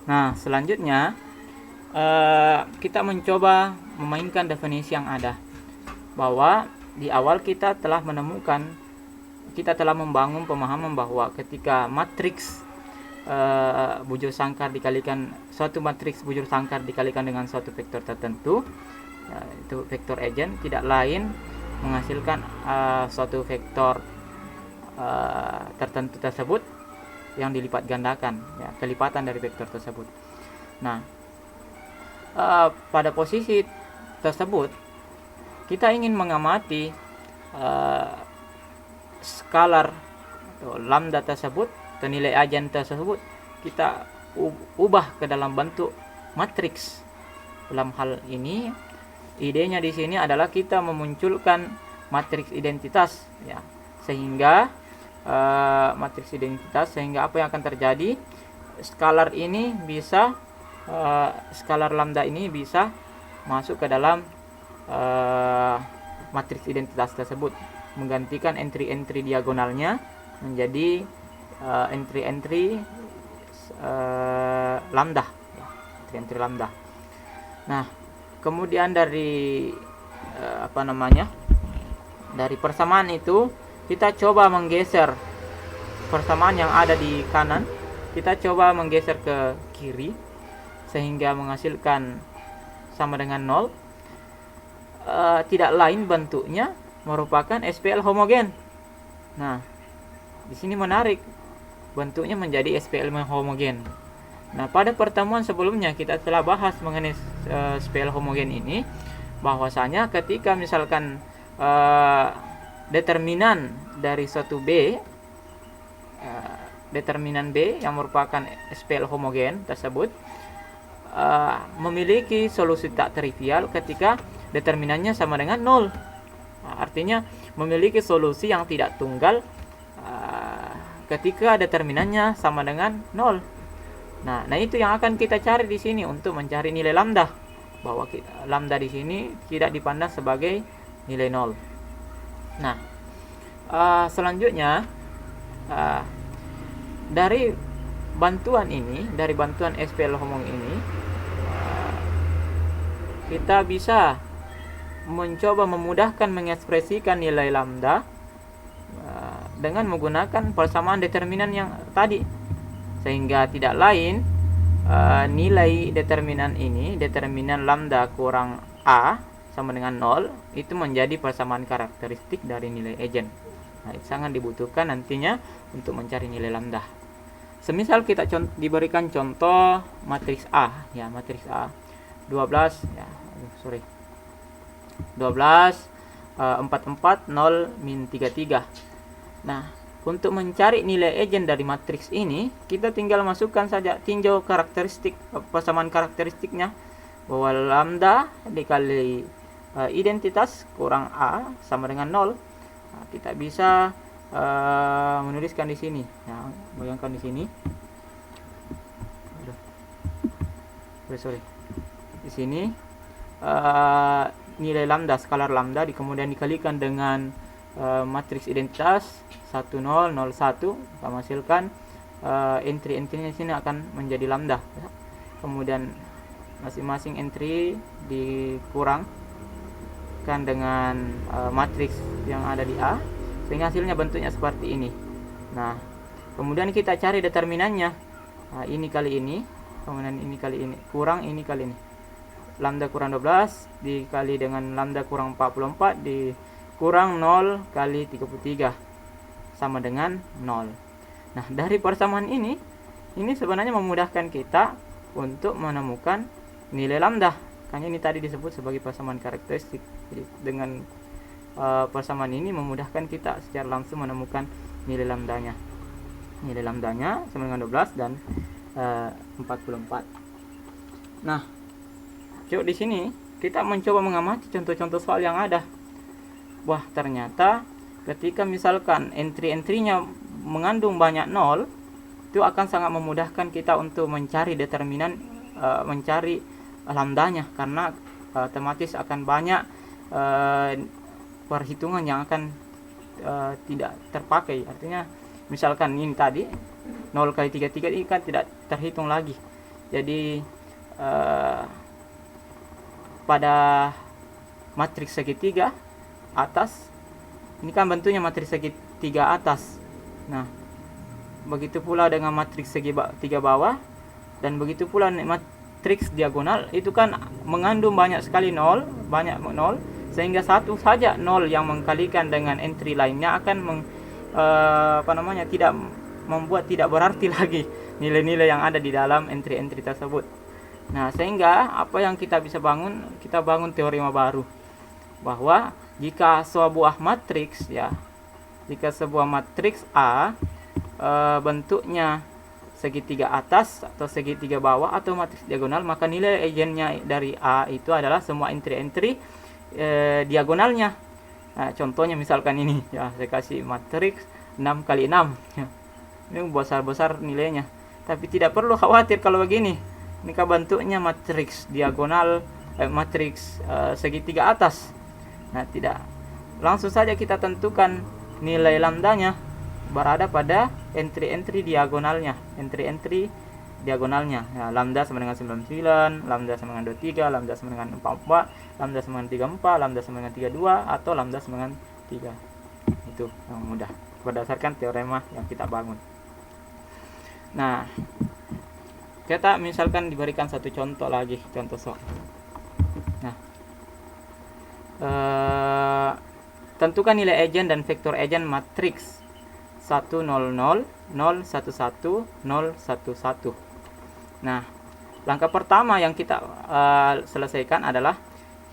Nah, selanjutnya kita mencoba memainkan definisi yang ada, bahwa di awal kita telah membangun pemahaman bahwa ketika suatu matriks bujur sangkar dikalikan dengan suatu vektor tertentu, itu vektor agent, tidak lain menghasilkan suatu vektor tertentu tersebut yang dilipat gandakan, ya, kelipatan dari vektor tersebut. Nah, pada posisi tersebut kita ingin mengamati skalar atau lambda tersebut atau nilai agen tersebut kita ubah ke dalam bentuk matriks. Dalam hal ini, idenya di sini adalah kita memunculkan matriks identitas, ya, sehingga apa yang akan terjadi, skalar lambda ini bisa masuk ke dalam matriks identitas tersebut, menggantikan entry-entry diagonalnya menjadi entry-entry lambda, ya, entry-entry lambda. Nah, kemudian dari dari persamaan itu kita coba menggeser persamaan yang ada di kanan, kita coba menggeser ke kiri sehingga menghasilkan sama dengan 0. Tidak lain bentuknya merupakan SPL homogen. Nah, di sini menarik, bentuknya menjadi SPL homogen. Nah, pada pertemuan sebelumnya kita telah bahas mengenai SPL homogen ini, bahwasanya ketika misalkan determinan dari suatu determinan B yang merupakan SPL homogen tersebut memiliki solusi tak trivial ketika determinannya sama dengan 0. Artinya memiliki solusi yang tidak tunggal ketika determinannya sama dengan 0. Nah, itu yang akan kita cari di sini untuk mencari nilai lambda, bahwa lambda di sini tidak dipandang sebagai nilai 0. Nah, selanjutnya dari bantuan SPL homogen ini, kita bisa mencoba memudahkan mengekspresikan nilai lambda dengan menggunakan persamaan determinan yang tadi, sehingga tidak lain nilai determinan lambda kurang A sama dengan 0 itu menjadi persamaan karakteristik dari nilai agent. Nah, itu sangat dibutuhkan nantinya untuk mencari nilai lambda. Semisal kita diberikan contoh matriks A, ya, matriks A 12, ya, 12 44 0 min 33. Nah, untuk mencari nilai agent dari matriks ini, kita tinggal masukkan saja, tinjau karakteristik, persamaan karakteristiknya, bahwa lambda dikali identitas kurang A sama dengan 0. Nah, kita bisa menuliskan di sini. Nah, bayangkan di sini. Di sini nilai lambda, skalar lambda kemudian dikalikan dengan matriks identitas 1 0 0 1, kita menghasilkan entry-entry di sini akan menjadi lambda. Kemudian masing-masing entry dikurangkan dengan matriks yang ada di A, sehingga hasilnya bentuknya seperti ini. Nah, kemudian kita cari determinannya. Nah, ini kali ini, kemudian ini kali ini, kurang ini kali ini. Lambda kurang 12 dikali dengan lambda kurang 44 dikurang 0 kali 33 sama dengan 0. Nah, dari persamaan ini sebenarnya memudahkan kita untuk menemukan nilai lambda. Makanya ini tadi disebut sebagai persamaan karakteristik. Jadi dengan persamaan ini memudahkan kita secara langsung menemukan nilai lambdanya. Nilai lambdanya sama dengan 12 dan 44. Nah, di sini kita mencoba mengamati contoh-contoh soal yang ada. Wah, ternyata ketika misalkan entry-entrynya mengandung banyak 0, itu akan sangat memudahkan kita untuk mencari determinan, mencari lambdanya, karena otomatis akan banyak perhitungan yang akan tidak terpakai. Artinya misalkan ini tadi 0 kali 33 ini kan tidak terhitung lagi. Jadi pada matriks segitiga atas, ini kan bentuknya matriks segitiga atas. Nah, begitu pula dengan matriks segitiga bawah, dan begitu pula matriks diagonal itu kan mengandung banyak sekali nol, sehingga satu saja nol yang mengkalikan dengan entry lainnya akan tidak membuat tidak berarti lagi nilai-nilai yang ada di dalam entry-entry tersebut. Nah, sehingga apa yang kita bisa bangun, kita bangun teorema baru bahwa jika sebuah matriks A bentuknya segitiga atas atau segitiga bawah atau matriks diagonal, maka nilai eigennya dari A itu adalah semua entry-entry diagonalnya. Nah, contohnya misalkan ini ya, saya kasih matriks 6 kali 6 ya. Ini besar-besar nilainya, tapi tidak perlu khawatir kalau begini. Ini kan bentuknya matriks diagonal, matriks segitiga atas. Nah, tidak, langsung saja kita tentukan nilai lambdanya berada pada entry-entry diagonalnya. Ya, lambda sama dengan 99, lambda sama dengan 23, lambda sama dengan 44, lambda sama dengan 34, lambda sama dengan 32, atau lambda sama dengan 3. Itu yang mudah berdasarkan teorema yang kita bangun. Nah, kita misalkan diberikan satu contoh lagi, contoh soal. Nah, tentukan nilai eigen dan vektor eigen matriks 1 0 0 0 1 1 0 1 1. Nah, langkah pertama yang kita selesaikan adalah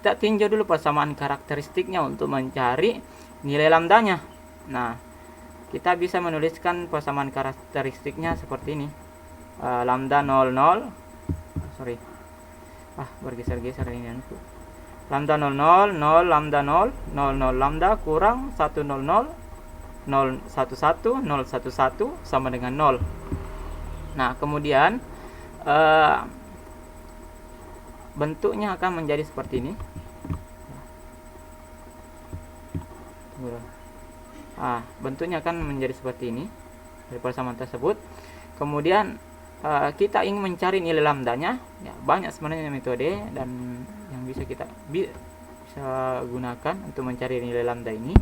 kita tinjau dulu persamaan karakteristiknya untuk mencari nilai lambdanya. Nah, kita bisa menuliskan persamaan karakteristiknya seperti ini. Lambda 00, bergeser-geser ini aku. Lambda 00, 0, lambda 0, 00 lambda kurang 100, 011, 011 sama dengan 0. Nah, kemudian bentuknya akan menjadi seperti ini. Bentuknya akan menjadi seperti ini dari persamaan tersebut. Kemudian kita ingin mencari nilai lambdanya, ya, banyak sebenarnya metode dan yang bisa kita bisa gunakan untuk mencari nilai lambda ini.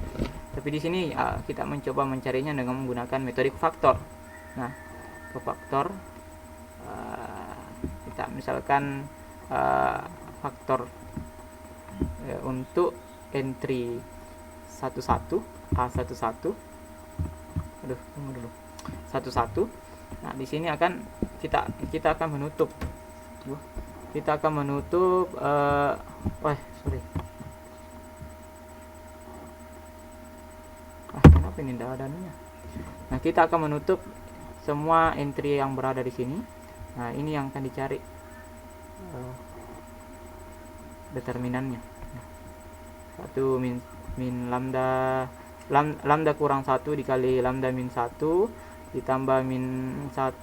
Tapi di sini kita mencoba mencarinya dengan menggunakan metode kofaktor. Nah, kofaktor kita misalkan faktor untuk entry 11 A11. Tunggu dulu. 11. Nah, di sini akan kita akan menutup. Kita akan menutup kenapa ini tidak ada anunya? Nah, kita akan menutup semua entry yang berada di sini. Nah, ini yang akan dicari determinannya. 1 min lambda kurang 1 dikali lambda min 1 ditambah min 1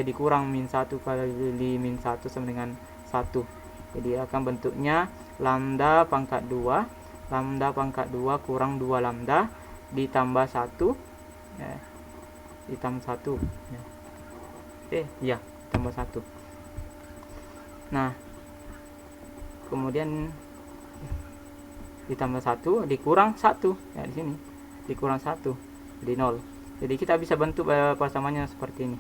dikurang min 1 kali min 1 sama dengan 1. Jadi akan bentuknya lambda pangkat 2 kurang 2 lambda ditambah 1 ditambah 1 tambah 1. Nah, kemudian ditambah 1 dikurang 1 ya, di sini dikurang 1 jadi 0. Jadi kita bisa bentuk persamaannya seperti ini.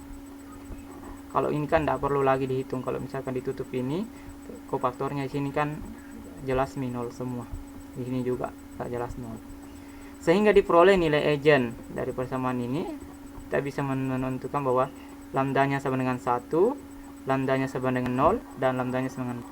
Kalau ini kan tidak perlu lagi dihitung. Kalau misalkan ditutup ini, kofaktornya di sini kan jelas min 0 semua. Di sini juga tak jelas 0. Sehingga diperoleh nilai eigen dari persamaan ini. Kita bisa menentukan bahwa lambdanya sama dengan 1, lambdanya sama dengan 0, dan lambdanya sama dengan